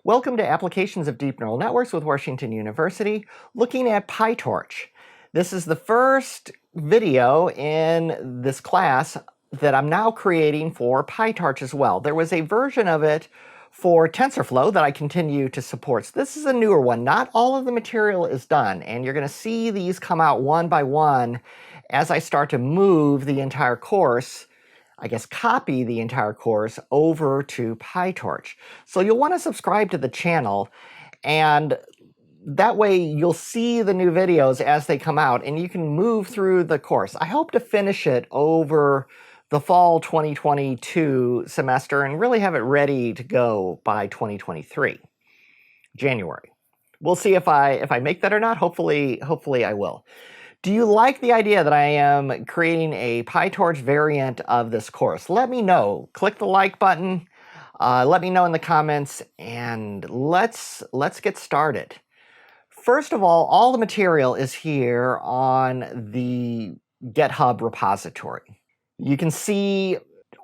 Welcome to Applications of Deep Neural Networks with Washington University, looking at PyTorch. This is the first video in this class that I'm now creating for PyTorch as well. There was a version of it for TensorFlow that I continue to support. So this is a newer one. Not all of the material is done, and you're going to see these come out one by one as I start to move the entire course, copy the entire course over to PyTorch. So you'll want to subscribe to the channel, and that way you'll see the new videos as they come out, and you can move through the course. I hope to finish it over the fall 2022 semester and really have it ready to go by 2023, January. We'll see if I make that or not. Hopefully I will. Do you like the idea that I am creating a PyTorch variant of this course? Let me know. Click the like button. Let me know in the comments, and let's get started. First of all the material is here on the GitHub repository. You can see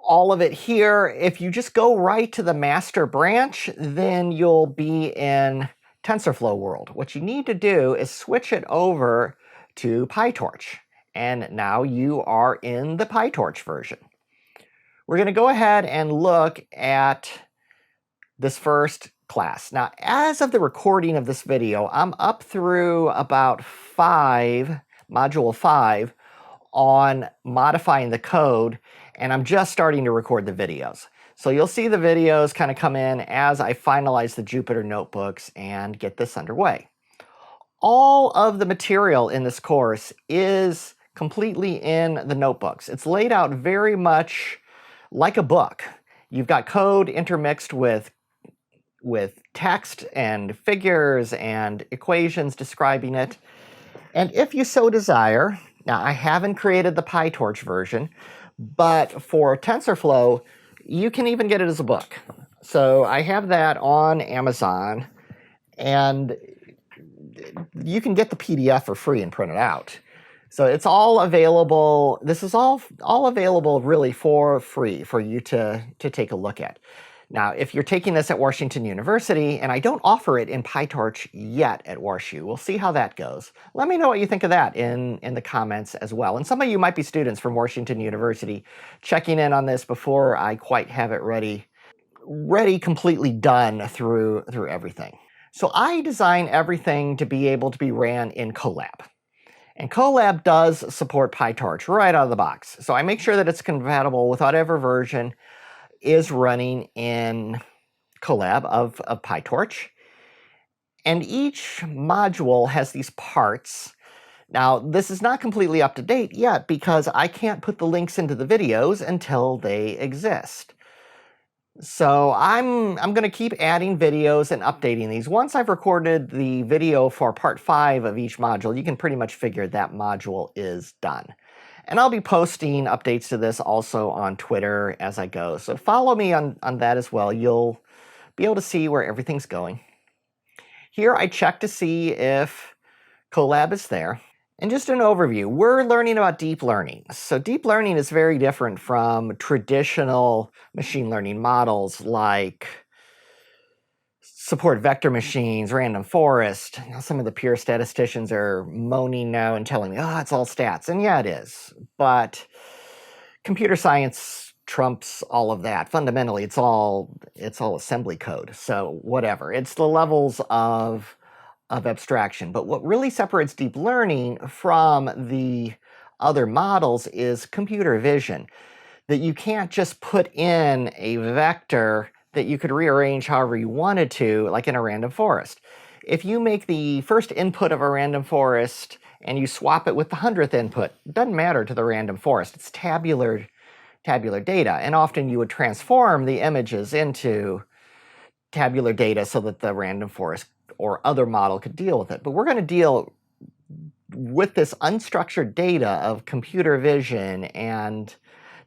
all of it here. If you just go right to the master branch, then you'll be in TensorFlow world. What you need to do is switch it over to PyTorch, and now you are in the PyTorch version. We're going to go ahead and look at this first class. Now, as of the recording of this video, I'm up through about module 5 on modifying the code, and I'm just starting to record the videos. So you'll see the videos kind of come in as I finalize the Jupyter notebooks and get this underway. All of the material in this course is completely in the notebooks. It's laid out very much like a book. You've got code intermixed with text and figures and equations describing it. And if you so desire, now I haven't created the PyTorch version, but for TensorFlow, you can even get it as a book. So I have that on Amazon, and you can get the PDF for free and print it out. So it's all available. This is all available really for free for you to take a look at. Now, if you're taking this at Washington University, and I don't offer it in PyTorch yet at WashU, we'll see how that goes. Let me know what you think of that in the comments as well. And some of you might be students from Washington University checking in on this before I quite have it ready, completely done through everything. So I design everything to be able to be ran in Colab. And Colab does support PyTorch right out of the box. So I make sure that it's compatible with whatever version is running in Colab of PyTorch. And each module has these parts. Now, this is not completely up to date yet because I can't put the links into the videos until they exist. So I'm going to keep adding videos and updating these. Once I've recorded the video for part 5 of each module, you can pretty much figure that module is done. And I'll be posting updates to this also on Twitter as I go. So follow me on that as well. You'll be able to see where everything's going. Here I check to see if Colab is there. And just an overview, we're learning about deep learning. So deep learning is very different from traditional machine learning models like support vector machines, random forest. Now, some of the pure statisticians are moaning now and telling me, oh, it's all stats. And yeah, it is. But computer science trumps all of that. Fundamentally, it's all assembly code. So whatever. It's the levels of abstraction. But what really separates deep learning from the other models is computer vision. That you can't just put in a vector that you could rearrange however you wanted to, like in a random forest. If you make the first input of a random forest and you swap it with the 100th input, it doesn't matter to the random forest. It's tabular data. And often you would transform the images into tabular data so that the random forest or other model could deal with it. But we're going to deal with this unstructured data of computer vision and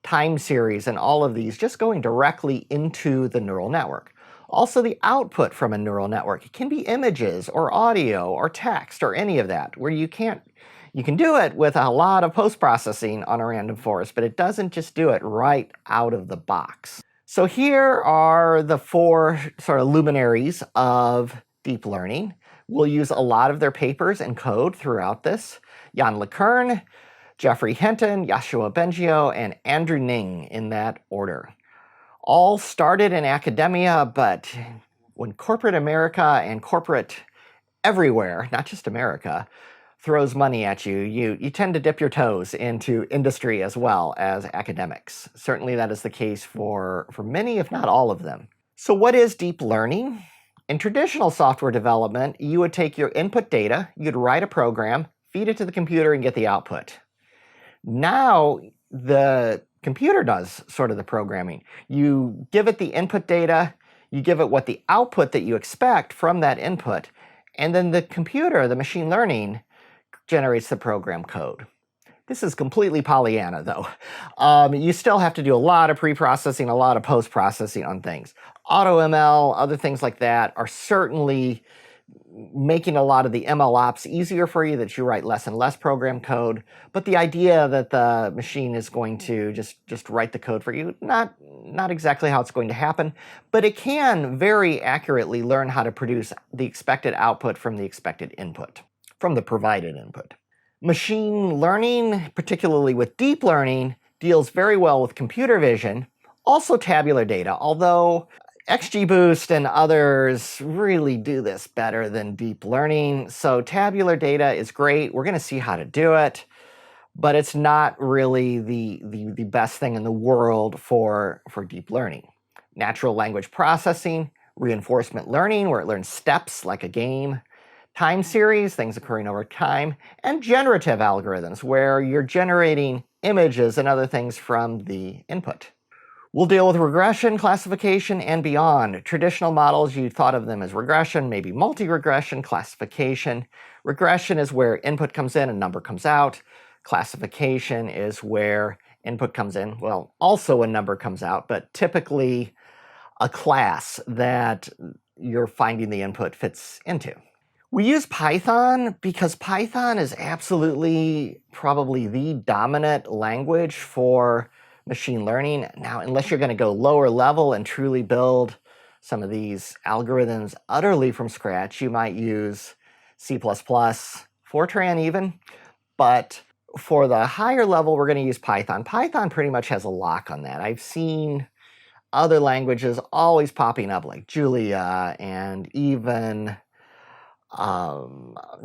time series and all of these just going directly into the neural network. Also, the output from a neural network can be images or audio or text or any of that, where you can do it with a lot of post-processing on a random forest, but it doesn't just do it right out of the box. So here are the four sort of luminaries of deep learning. We'll use a lot of their papers and code throughout this. Jan LeCun, Geoffrey Hinton, Yoshua Bengio, and Andrew Ng in that order. All started in academia, but when corporate America and corporate everywhere, not just America, throws money at you, you tend to dip your toes into industry as well as academics. Certainly that is the case for many, if not all of them. So what is deep learning? In traditional software development, you would take your input data, you'd write a program, feed it to the computer, and get the output. Now, the computer does sort of the programming. You give it the input data, you give it what the output that you expect from that input, and then the computer, the machine learning, generates the program code. This is completely Pollyanna, though. You still have to do a lot of pre-processing, a lot of post-processing on things. AutoML, other things like that are certainly making a lot of the ML ops easier for you, that you write less and less program code. But the idea that the machine is going to just write the code for you, not exactly how it's going to happen, but it can very accurately learn how to produce the expected output from the expected input, from the provided input. Machine learning, particularly with deep learning, deals very well with computer vision, also tabular data, although XGBoost and others really do this better than deep learning. So tabular data is great. We're going to see how to do it, but it's not really the best thing in the world for deep learning. Natural language processing, reinforcement learning, where it learns steps like a game, time series, things occurring over time, and generative algorithms, where you're generating images and other things from the input. We'll deal with regression, classification, and beyond. Traditional models, you thought of them as regression, maybe multi-regression, classification. Regression is where input comes in and number comes out. Classification is where input comes in, well, also a number comes out, but typically a class that you're finding the input fits into. We use Python because Python is absolutely probably the dominant language for machine learning. Now, unless you're going to go lower level and truly build some of these algorithms utterly from scratch, you might use C++, Fortran even. But for the higher level, we're going to use Python. Python pretty much has a lock on that. I've seen other languages always popping up, like Julia and even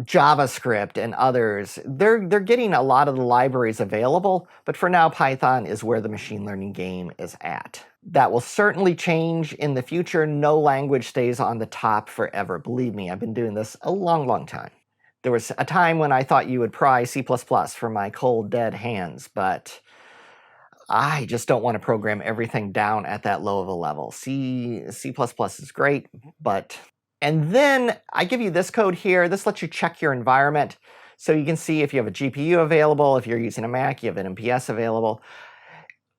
JavaScript and others. They're getting a lot of the libraries available, but for now, Python is where the machine learning game is at. That will certainly change in the future. No language stays on the top forever. Believe me, I've been doing this a long, long time. There was a time when I thought you would pry C++ for my cold, dead hands, but I just don't want to program everything down at that low of a level. C++ is great, but... And then I give you this code here. This lets you check your environment. So you can see if you have a GPU available, if you're using a Mac, you have an MPS available.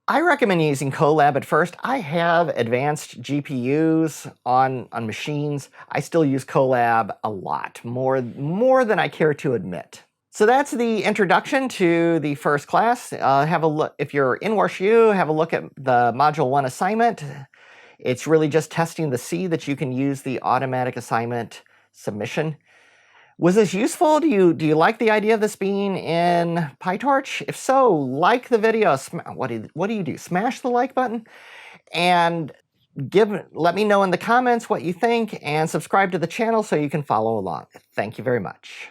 I recommend using Colab at first. I have advanced GPUs on machines. I still use Colab a lot, more than I care to admit. So that's the introduction to the first class. Have a look, if you're in WashU, have a look at the Module 1 assignment. It's really just testing the C that you can use the automatic assignment submission. Was this useful? Do you like the idea of this being in PyTorch? If so, like the video. What do you do? Smash the like button and let me know in the comments what you think, and subscribe to the channel so you can follow along. Thank you very much.